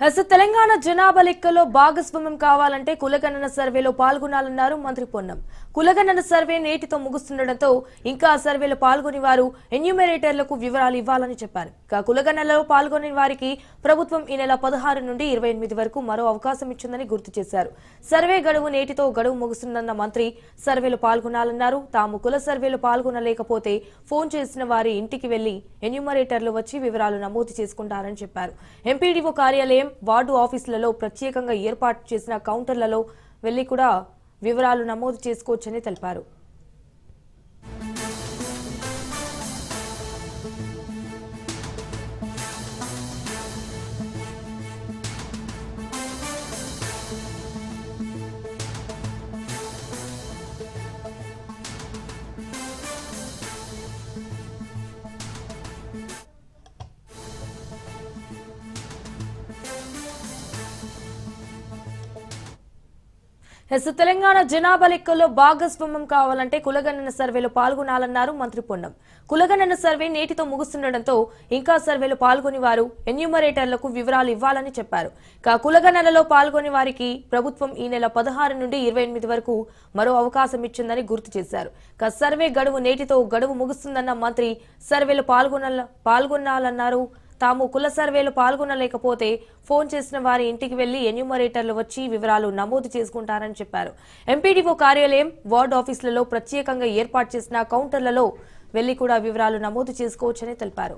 అసలు తెలంగాణ జనాభా లెక్కలో భాగస్వామ్యం కావాలంటే కులగణన సర్వేలో పాల్గొనాలన్నారు మంత్రి పొన్నం. కులగణన సర్వే నేటితో ముగుస్తుండటంతో ఇంకా ఆ సర్వేలో పాల్గొని వారు ఎన్యూమరేటర్లకు వివరాలు ఇవ్వాలని చెప్పారు. కులగణనలో పాల్గొని వారికి ప్రభుత్వం ఈ నెల 16 నుండి 28 వరకు మరో అవకాశం ఇచ్చిందని గుర్తు చేశారు. సర్వే గడువు నేటితో గడువు ముగుస్తుందన్న మంత్రి సర్వేలో పాల్గొనాలన్నారు. తాము కుల సర్వేలో పాల్గొనలేకపోతే ఫోన్ చేసిన వారి ఇంటికి వెళ్లి ఎన్యూమరేటర్లు వచ్చి వివరాలు నమోదు చేసుకుంటారని చెప్పారు. ఎంపీడీఓ కార్యాలయం, వార్డు ఆఫీసులలో ప్రత్యేకంగా ఏర్పాటు చేసిన కౌంటర్లలో వెళ్లి కూడా వివరాలు నమోదు చేసుకోవచ్చని తెలిపారు. తెలంగాణ జనాభా లెక్కల్లో భాగస్వామ్యం కావాలంటే కులగణన సర్వేలో పాల్గొనాలన్నారు మంత్రి పొన్నం. కులగణన సర్వే నేటితో ముగుస్తుండటంతో ఇంకా సర్వేలో పాల్గొని వారు ఎన్యూమరేటర్లకు వివరాలు ఇవ్వాలని చెప్పారు. కులగణనలో పాల్గొని వారికి ప్రభుత్వం ఈ నెల 16 నుండి 28 వరకు మరో అవకాశం ఇచ్చిందని గుర్తు చేశారు. సర్వే గడువు నేటితో గడువు ముగుస్తుందన్న మంత్రి సర్వేలో పాల్గొనాలన్నారు. తాము కుల సర్వేలో పాల్గొనలేకపోతే ఫోన్ చేసిన వారి ఇంటికి వెళ్లి ఎన్యూమరేటర్లు వచ్చి వివరాలు నమోదు చేసుకుంటారని చెప్పారు. ఎంపీడీఓ కార్యాలయం, వార్డు ఆఫీసులలో ప్రత్యేకంగా ఏర్పాటు చేసిన కౌంటర్లలో వెళ్లి కూడా వివరాలు నమోదు చేసుకోవచ్చని తెలిపారు.